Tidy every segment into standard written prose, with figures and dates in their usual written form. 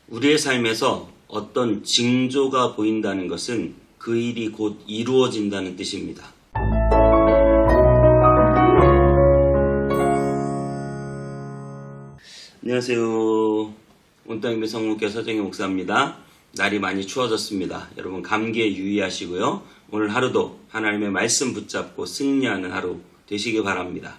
우리의 삶에서 어떤 징조가 보인다는 것은 그 일이 곧 이루어진다는 뜻입니다. 안녕하세요. 온땅입의 성목교 서정희 목사입니다. 날이 많이 추워졌습니다. 여러분 감기에 유의하시고요. 오늘 하루도 하나님의 말씀 붙잡고 승리하는 하루 되시기 바랍니다.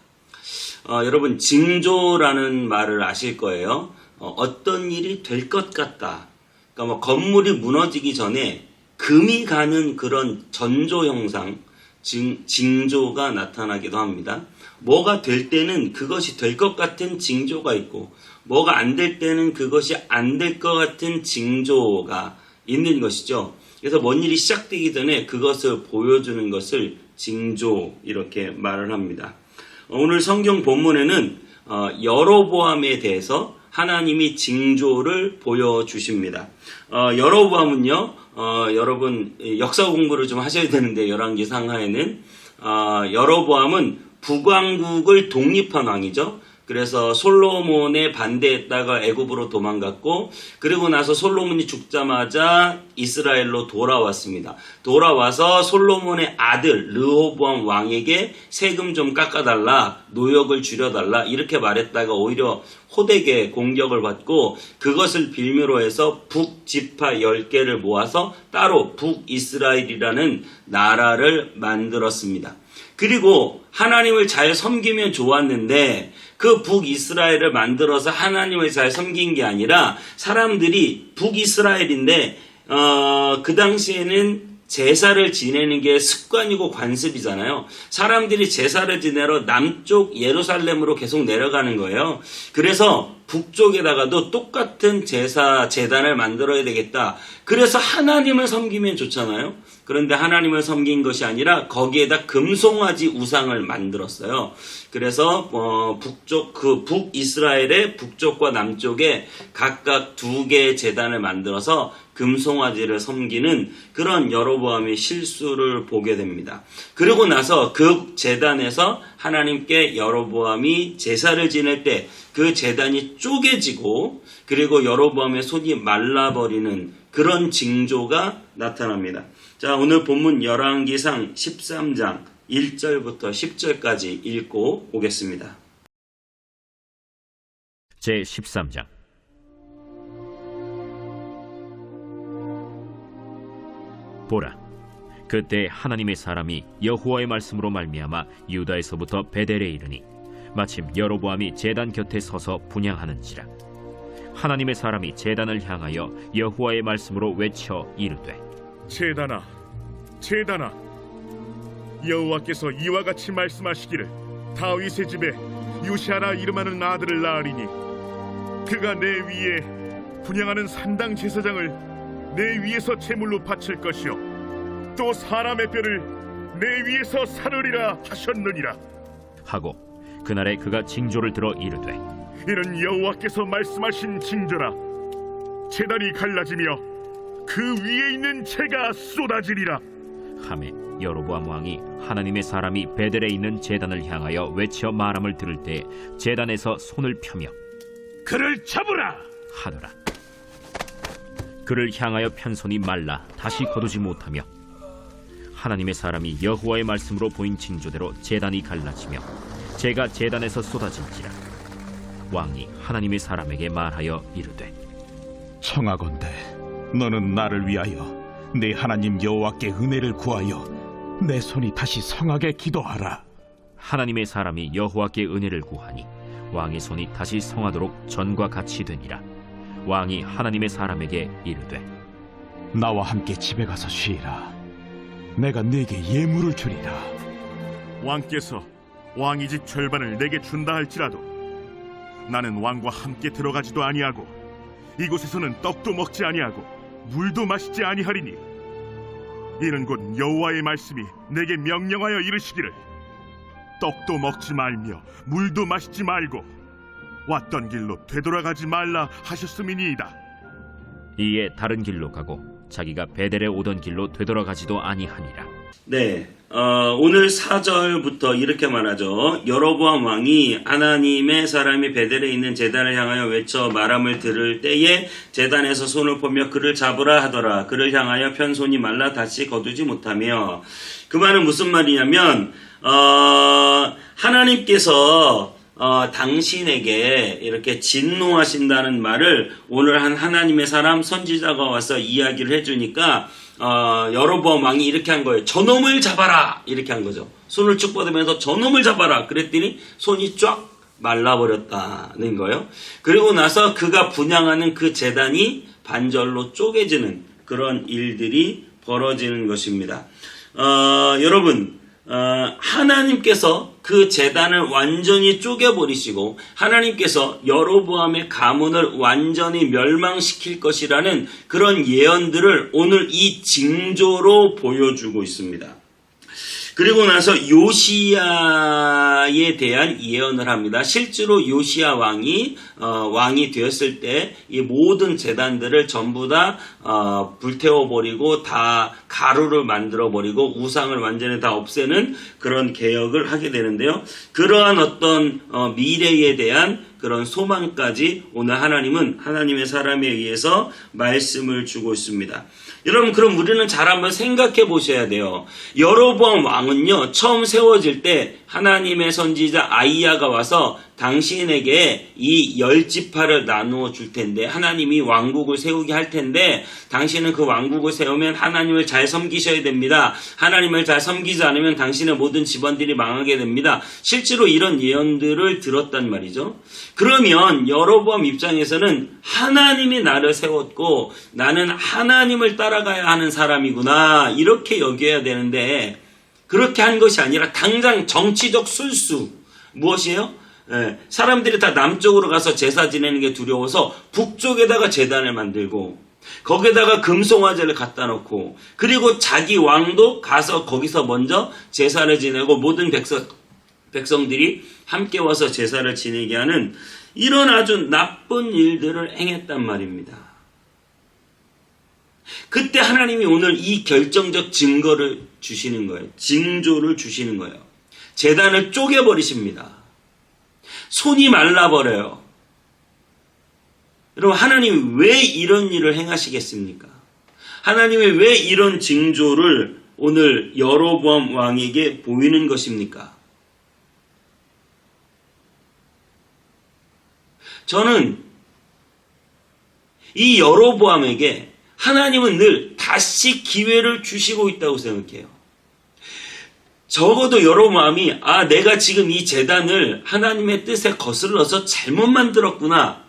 여러분 징조라는 말을 아실 거예요. 어떤 일이 될 것 같다. 그러니까 건물이 무너지기 전에 금이 가는 그런 전조 형상, 징조가 나타나기도 합니다. 뭐가 될 때는 그것이 될 것 같은 징조가 있고, 뭐가 안 될 때는 그것이 안 될 것 같은 징조가 있는 것이죠. 그래서 뭔 일이 시작되기 전에 그것을 보여주는 것을 징조 이렇게 말을 합니다. 오늘 성경 본문에는 여로보암에 대해서 하나님이 징조를 보여주십니다. 여로보암은요, 여러분 역사 공부를 좀 하셔야 되는데 열왕기상하에는 여로보암은 북왕국을 독립한 왕이죠. 그래서 솔로몬에 반대했다가 애굽으로 도망갔고, 그리고 나서 솔로몬이 죽자마자 이스라엘로 돌아왔습니다. 돌아와서 솔로몬의 아들 르호보암 왕에게 세금 좀 깎아달라, 노역을 줄여달라 이렇게 말했다가 오히려 호되게 공격을 받고, 그것을 빌미로 해서 북지파 10개를 모아서 따로 북이스라엘이라는 나라를 만들었습니다. 그리고 하나님을 잘 섬기면 좋았는데 그 북이스라엘을 만들어서 하나님을 잘 섬긴 게 아니라 사람들이 북이스라엘인데 그 당시에는 제사를 지내는 게 습관이고 관습이잖아요. 사람들이 제사를 지내러 남쪽 예루살렘으로 계속 내려가는 거예요. 그래서 북쪽에다가도 똑같은 재단을 만들어야 되겠다. 그래서 하나님을 섬기면 좋잖아요. 그런데 하나님을 섬긴 것이 아니라 거기에다 금송아지 우상을 만들었어요. 그래서 북이스라엘의 북쪽과 남쪽에 각각 2개의 제단을 만들어서 금송아지를 섬기는 그런 여로보암의 실수를 보게 됩니다. 그리고 나서 그 제단에서 하나님께 여로보암이 제사를 지낼 때 그 제단이 쪼개지고, 그리고 여로보암의 손이 말라버리는 그런 징조가 나타납니다. 자, 오늘 본문 열왕기상 13장 1절부터 10절까지 읽고 오겠습니다. 제13장. 보라, 그때 하나님의 사람이 여호와의 말씀으로 말미암아 유다에서부터 베델에 이르니 마침 여로보암이 제단 곁에 서서 분향하는지라. 하나님의 사람이 제단을 향하여 여호와의 말씀으로 외쳐 이르되, 제단아, 제단아, 여호와께서 이와 같이 말씀하시기를 다윗의 집에 요시아라 이름하는 아들을 낳으리니 그가 내 위에 분향하는 산당 제사장을 내 위에서 제물로 바칠 것이요 또 사람의 뼈를 내 위에서 사르리라 하셨느니라 하고 그날에 그가 징조를 들어 이르되, 이는 여호와께서 말씀하신 징조라. 제단이 갈라지며 그 위에 있는 재가 쏟아지리라 하매 여로보암 왕이 하나님의 사람이 베델에 있는 제단을 향하여 외쳐 말함을 들을 때 제단에서 손을 펴며 그를 잡으라 하더라. 그를 향하여 편 손이 말라 다시 거두지 못하며 하나님의 사람이 여호와의 말씀으로 보인 징조대로 제단이 갈라지며 재가 제단에서 쏟아질지라. 왕이 하나님의 사람에게 말하여 이르되, 청하건대 너는 나를 위하여 내 하나님 여호와께 은혜를 구하여 내 손이 다시 성하게 기도하라. 하나님의 사람이 여호와께 은혜를 구하니 왕의 손이 다시 성하도록 전과 같이 되니라. 왕이 하나님의 사람에게 이르되, 나와 함께 집에 가서 쉬라. 내가 네게 예물을 주리라. 왕께서 왕의 집 절반을 내게 준다 할지라도 나는 왕과 함께 들어가지도 아니하고 이곳에서는 떡도 먹지 아니하고 물도 마시지 아니하리니 이는 곧 여호와의 말씀이 내게 명령하여 이르시기를 떡도 먹지 말며 물도 마시지 말고 왔던 길로 되돌아가지 말라 하셨음이니이다. 이에 다른 길로 가고 자기가 베델에 오던 길로 되돌아가지도 아니하니라. 네, 오늘 4절부터 이렇게 말하죠. 여로보암 왕이 하나님의 사람이 베델에 있는 제단을 향하여 외쳐 말함을 들을 때에 제단에서 손을 보며 그를 잡으라 하더라. 그를 향하여 편손이 말라 다시 거두지 못하며. 그 말은 무슨 말이냐면 하나님께서 당신에게 이렇게 진노하신다는 말을 오늘 한 하나님의 사람 선지자가 와서 이야기를 해주니까 여로보암 왕이 이렇게 한 거예요. 저놈을 잡아라 이렇게 한 거죠. 손을 쭉 뻗으면서 저놈을 잡아라 그랬더니 손이 쫙 말라버렸다는 거예요. 그리고 나서 그가 분향하는 그 제단이 반절로 쪼개지는 그런 일들이 벌어지는 것입니다. 여러분 하나님께서 그 제단을 완전히 쪼개버리시고 하나님께서 여로보암의 가문을 완전히 멸망시킬 것이라는 그런 예언들을 오늘 이 징조로 보여주고 있습니다. 그리고 나서 요시야에 대한 예언을 합니다. 실제로 요시야 왕이 되었을 때 이 모든 제단들을 전부 다 불태워버리고 다 가루를 만들어버리고 우상을 완전히 다 없애는 그런 개혁을 하게 되는데요. 그러한 어떤 미래에 대한 그런 소망까지 오늘 하나님은 하나님의 사람에 의해서 말씀을 주고 있습니다. 여러분 그럼 우리는 잘 한번 생각해 보셔야 돼요. 여로보암 왕은요 처음 세워질 때 하나님의 선지자 아이야가 와서 당신에게 이 10지파를 나누어 줄 텐데 하나님이 왕국을 세우게 할 텐데 당신은 그 왕국을 세우면 하나님을 잘 섬기셔야 됩니다. 하나님을 잘 섬기지 않으면 당신의 모든 집안들이 망하게 됩니다. 실제로 이런 예언들을 들었단 말이죠. 그러면 여로보암 입장에서는 하나님이 나를 세웠고 나는 하나님을 따라가야 하는 사람이구나 이렇게 여겨야 되는데 그렇게 한 것이 아니라 당장 정치적 술수 무엇이에요? 사람들이 다 남쪽으로 가서 제사 지내는 게 두려워서 북쪽에다가 제단을 만들고 거기에다가 금송아지를 갖다 놓고 그리고 자기 왕도 가서 거기서 먼저 제사를 지내고 모든 백성들이 함께 와서 제사를 지내게 하는 이런 아주 나쁜 일들을 행했단 말입니다. 그때 하나님이 오늘 이 결정적 증거를 주시는 거예요. 징조를 주시는 거예요. 제단을 쪼개버리십니다. 손이 말라버려요. 여러분 하나님이 왜 이런 일을 행하시겠습니까? 하나님이 왜 이런 징조를 오늘 여로보암 왕에게 보이는 것입니까? 저는 이 여로보암에게 하나님은 늘 다시 기회를 주시고 있다고 생각해요. 적어도 여로보암이 내가 지금 이 제단을 하나님의 뜻에 거슬러서 잘못 만들었구나.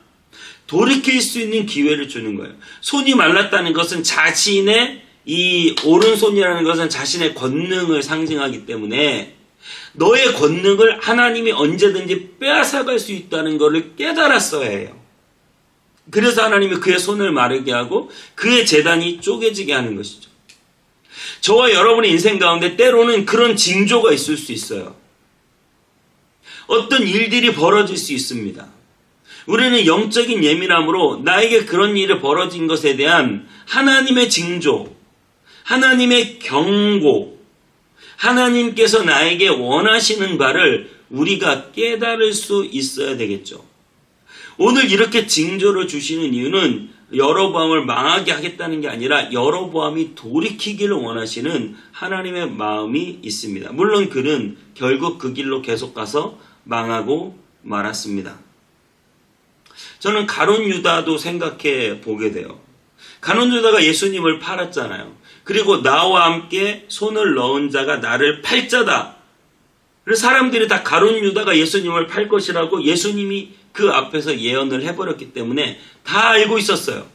돌이킬 수 있는 기회를 주는 거예요. 손이 말랐다는 것은 자신의 이 오른손이라는 것은 자신의 권능을 상징하기 때문에 너의 권능을 하나님이 언제든지 빼앗아갈 수 있다는 것을 깨달았어야 해요. 그래서 하나님이 그의 손을 마르게 하고 그의 제단이 쪼개지게 하는 것이죠. 저와 여러분의 인생 가운데 때로는 그런 징조가 있을 수 있어요. 어떤 일들이 벌어질 수 있습니다. 우리는 영적인 예민함으로 나에게 그런 일이 벌어진 것에 대한 하나님의 징조, 하나님의 경고, 하나님께서 나에게 원하시는 바를 우리가 깨달을 수 있어야 되겠죠. 오늘 이렇게 징조를 주시는 이유는 여로보암을 망하게 하겠다는 게 아니라 여로보암이 돌이키기를 원하시는 하나님의 마음이 있습니다. 물론 그는 결국 그 길로 계속 가서 망하고 말았습니다. 저는 가룟 유다도 생각해 보게 돼요. 가룟 유다가 예수님을 팔았잖아요. 그리고 나와 함께 손을 넣은 자가 나를 팔 자다. 그래서 사람들이 다 가룟 유다가 예수님을 팔 것이라고 예수님이 그 앞에서 예언을 해버렸기 때문에 다 알고 있었어요.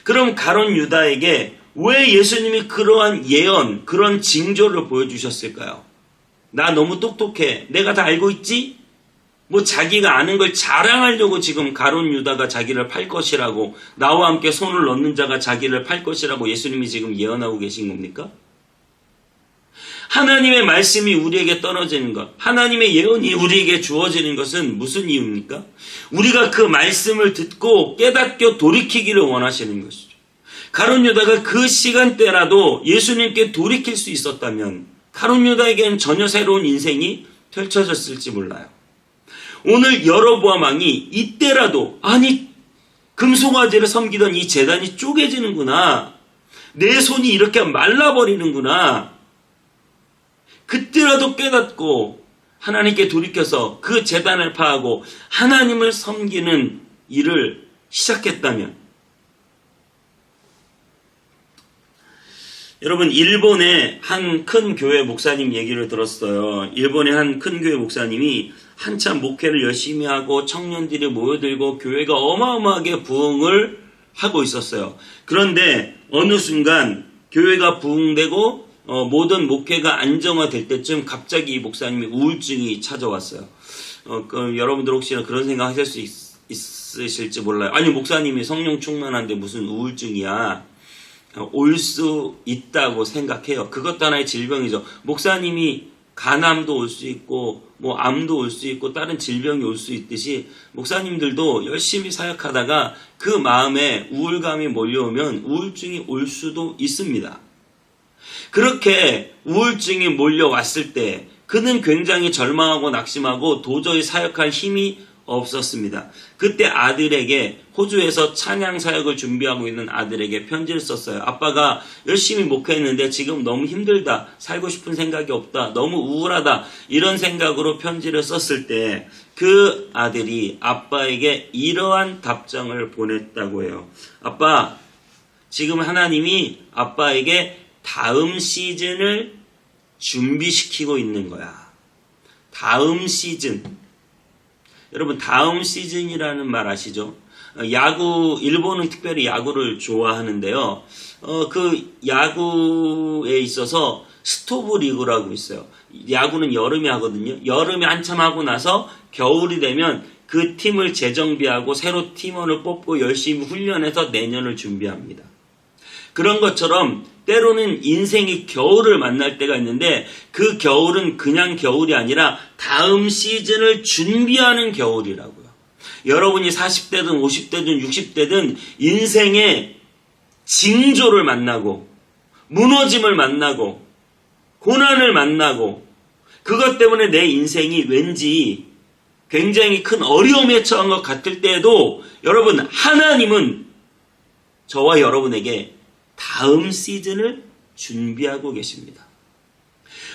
그럼 가룟 유다에게 왜 예수님이 그러한 예언, 그런 징조를 보여주셨을까요? 나 너무 똑똑해. 내가 다 알고 있지? 뭐 자기가 아는 걸 자랑하려고 지금 가룟 유다가 자기를 팔 것이라고 나와 함께 손을 넣는 자가 자기를 팔 것이라고 예수님이 지금 예언하고 계신 겁니까? 하나님의 말씀이 우리에게 떨어지는 것, 하나님의 예언이 우리에게 주어지는 것은 무슨 이유입니까? 우리가 그 말씀을 듣고 깨닫고 돌이키기를 원하시는 것이죠. 가룟 유다가 그 시간대라도 예수님께 돌이킬 수 있었다면 가룟 유다에게는 전혀 새로운 인생이 펼쳐졌을지 몰라요. 오늘 여로보암 왕이 이때라도 아니 금송아지를 섬기던 이 제단이 쪼개지는구나. 내 손이 이렇게 말라버리는구나. 그때라도 깨닫고 하나님께 돌이켜서 그 제단을 파하고 하나님을 섬기는 일을 시작했다면, 여러분, 일본의 한 큰 교회 목사님 얘기를 들었어요. 일본의 한 큰 교회 목사님이 한참 목회를 열심히 하고 청년들이 모여들고 교회가 어마어마하게 부흥을 하고 있었어요. 그런데 어느 순간 교회가 부흥되고 모든 목회가 안정화될 때쯤 갑자기 이 목사님이 우울증이 찾아왔어요. 그럼 여러분들 혹시나 그런 생각 하실 수 있으실지 몰라요. 아니, 목사님이 성령 충만한데 무슨 우울증이야. 올 수 있다고 생각해요. 그것도 하나의 질병이죠. 목사님이 간암도 올 수 있고 뭐 암도 올 수 있고 다른 질병이 올 수 있듯이 목사님들도 열심히 사역하다가 그 마음에 우울감이 몰려오면 우울증이 올 수도 있습니다. 그렇게 우울증이 몰려왔을 때 그는 굉장히 절망하고 낙심하고 도저히 사역할 힘이 없었습니다. 그때 아들에게, 호주에서 찬양 사역을 준비하고 있는 아들에게 편지를 썼어요. 아빠가 열심히 목회했는데 지금 너무 힘들다. 살고 싶은 생각이 없다. 너무 우울하다. 이런 생각으로 편지를 썼을 때 그 아들이 아빠에게 이러한 답장을 보냈다고 해요. 아빠, 지금 하나님이 아빠에게 다음 시즌을 준비시키고 있는 거야. 다음 시즌. 여러분, 다음 시즌이라는 말 아시죠? 야구, 일본은 특별히 야구를 좋아하는데요. 그 야구에 있어서 스토브 리그라고 있어요. 야구는 여름에 하거든요. 여름에 한참 하고 나서 겨울이 되면 그 팀을 재정비하고 새로 팀원을 뽑고 열심히 훈련해서 내년을 준비합니다. 그런 것처럼 때로는 인생이 겨울을 만날 때가 있는데 그 겨울은 그냥 겨울이 아니라 다음 시즌을 준비하는 겨울이라고요. 여러분이 40대든 50대든 60대든 인생의 징조를 만나고 무너짐을 만나고 고난을 만나고 그것 때문에 내 인생이 왠지 굉장히 큰 어려움에 처한 것 같을 때에도 여러분, 하나님은 저와 여러분에게 다음 시즌을 준비하고 계십니다.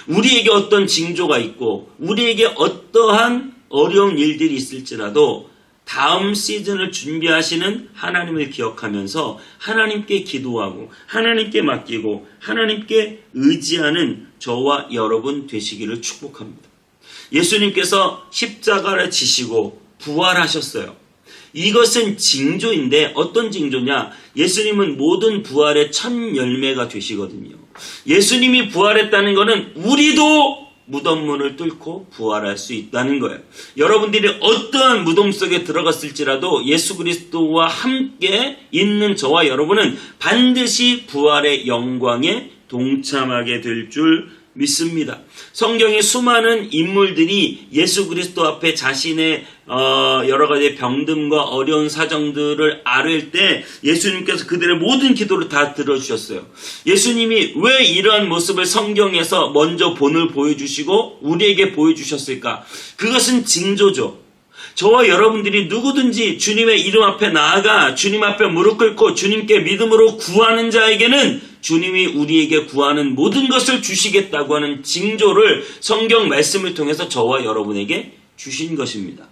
우리에게 어떤 징조가 있고 우리에게 어떠한 어려운 일들이 있을지라도 다음 시즌을 준비하시는 하나님을 기억하면서 하나님께 기도하고 하나님께 맡기고 하나님께 의지하는 저와 여러분 되시기를 축복합니다. 예수님께서 십자가를 지시고 부활하셨어요. 이것은 징조인데 어떤 징조냐? 예수님은 모든 부활의 첫 열매가 되시거든요. 예수님이 부활했다는 것은 우리도 무덤문을 뚫고 부활할 수 있다는 거예요. 여러분들이 어떠한 무덤 속에 들어갔을지라도 예수 그리스도와 함께 있는 저와 여러분은 반드시 부활의 영광에 동참하게 될 줄 믿습니다. 성경의 수많은 인물들이 예수 그리스도 앞에 자신의 여러 가지 병듦과 어려운 사정들을 아뢰일 때 예수님께서 그들의 모든 기도를 다 들어주셨어요. 예수님이 왜 이러한 모습을 성경에서 먼저 본을 보여주시고 우리에게 보여주셨을까? 그것은 징조죠. 저와 여러분들이 누구든지 주님의 이름 앞에 나아가 주님 앞에 무릎 꿇고 주님께 믿음으로 구하는 자에게는 주님이 우리에게 구하는 모든 것을 주시겠다고 하는 징조를 성경 말씀을 통해서 저와 여러분에게 주신 것입니다.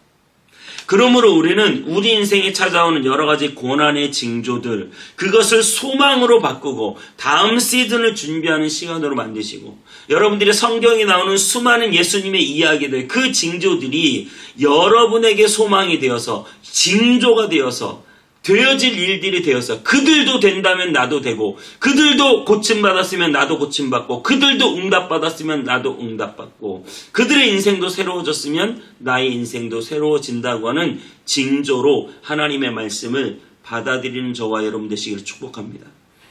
그러므로 우리는 우리 인생에 찾아오는 여러 가지 고난의 징조들, 그것을 소망으로 바꾸고 다음 시즌을 준비하는 시간으로 만드시고, 여러분들의 성경에 나오는 수많은 예수님의 이야기들, 그 징조들이 여러분에게 소망이 되어서 징조가 되어서 되어질 일들이 되어서 그들도 된다면 나도 되고, 그들도 고침받았으면 나도 고침받고, 그들도 응답받았으면 나도 응답받고, 그들의 인생도 새로워졌으면 나의 인생도 새로워진다고 하는 징조로 하나님의 말씀을 받아들이는 저와 여러분 되시기를 축복합니다.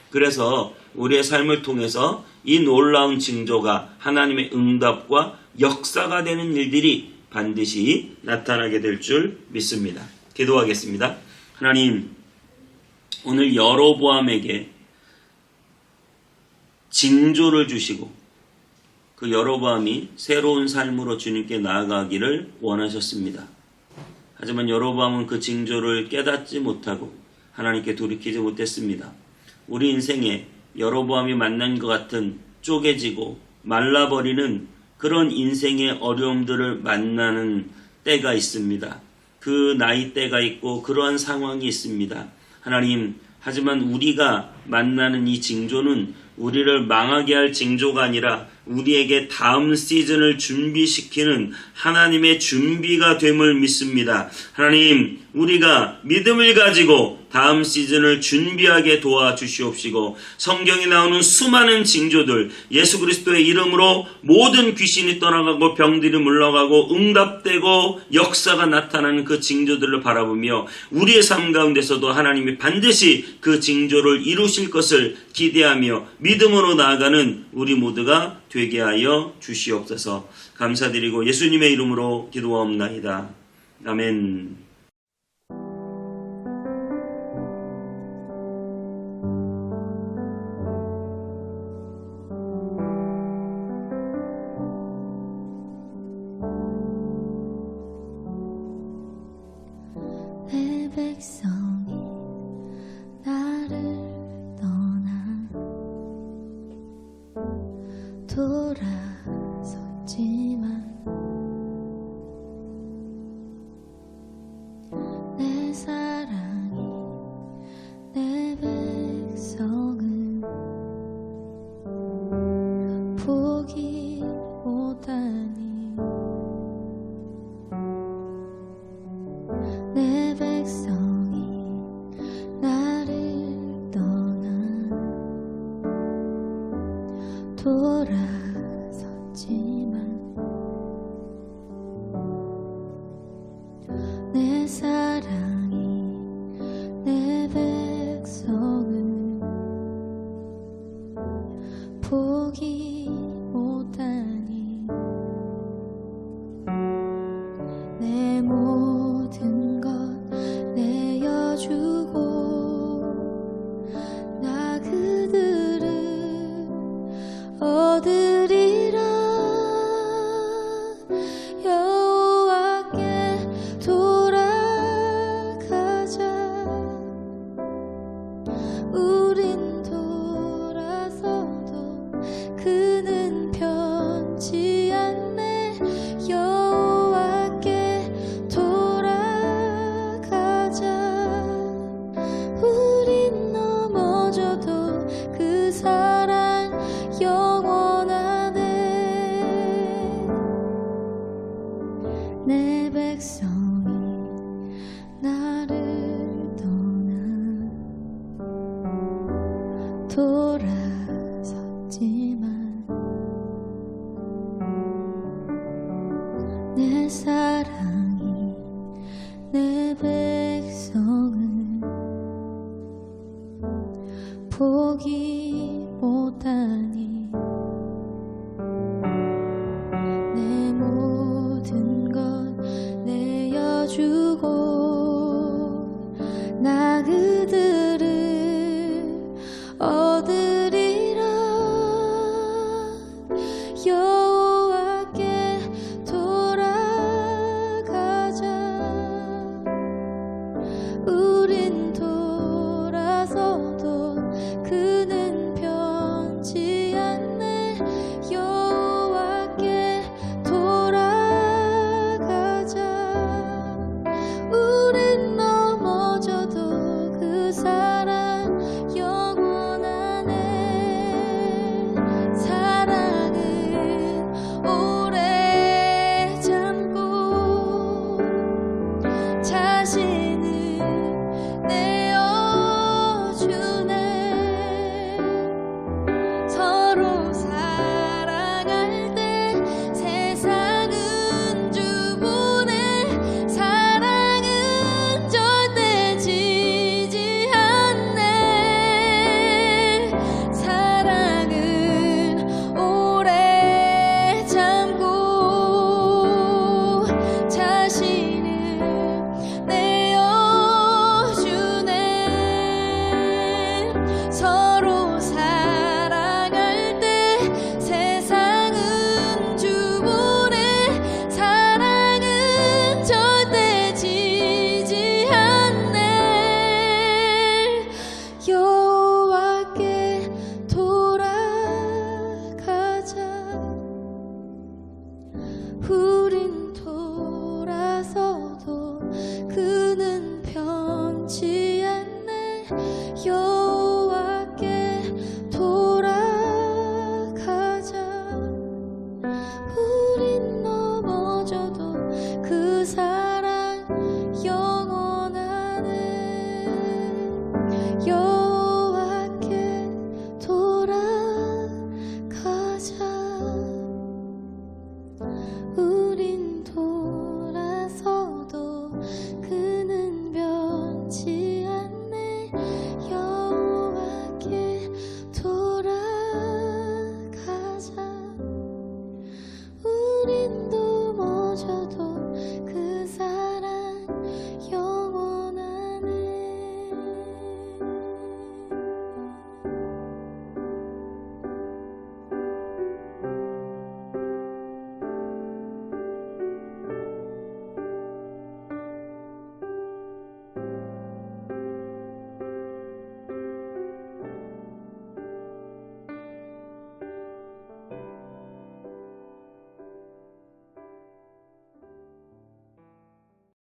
그래서 우리의 삶을 통해서 이 놀라운 징조가 하나님의 응답과 역사가 되는 일들이 반드시 나타나게 될 줄 믿습니다. 기도하겠습니다. 하나님, 오늘 여로보암에게 징조를 주시고 그 여로보암이 새로운 삶으로 주님께 나아가기를 원하셨습니다. 하지만 여로보암은 그 징조를 깨닫지 못하고 하나님께 돌이키지 못했습니다. 우리 인생에 여로보암이 만난 것 같은 쪼개지고 말라버리는 그런 인생의 어려움들을 만나는 때가 있습니다. 그 나이 때가 있고 그러한 상황이 있습니다. 하나님, 하지만 우리가 만나는 이 징조는 우리를 망하게 할 징조가 아니라 우리에게 다음 시즌을 준비시키는 하나님의 준비가 됨을 믿습니다. 하나님, 우리가 믿음을 가지고 다음 시즌을 준비하게 도와주시옵시고 성경에 나오는 수많은 징조들, 예수 그리스도의 이름으로 모든 귀신이 떠나가고 병들이 물러가고 응답되고 역사가 나타나는 그 징조들을 바라보며 우리의 삶 가운데서도 하나님이 반드시 그 징조를 이루실 것을 기대하며 믿음으로 나아가는 우리 모두가 되게 하여 주시옵소서. 감사드리고 예수님의 이름으로 기도하옵나이다. 아멘. 내 백성이 나를 떠나 돌아섰지만 내 사랑이 내 백성을 포기 못하니 내 백성이 나를 떠나 돌아섰지만 내 사랑이 내 백성을 포기 못하니 내 모든 것 내어주고 나 그들을 얻으리라. 여호와께 돌아가자. 우린 돌아서도 그는 편치 않네. 여호와께 돌아가자. 우린 넘어져도 그 사랑 영원하네. 내 백성이 나를 떠나 돌아섰지만 내 사랑이 내 백성을 포기 못하니 내 모든 것 내어주고 나 그들을 얻으리라. 여호와께 돌아가자. 우린 돌아서도 그는 편치 않네. 여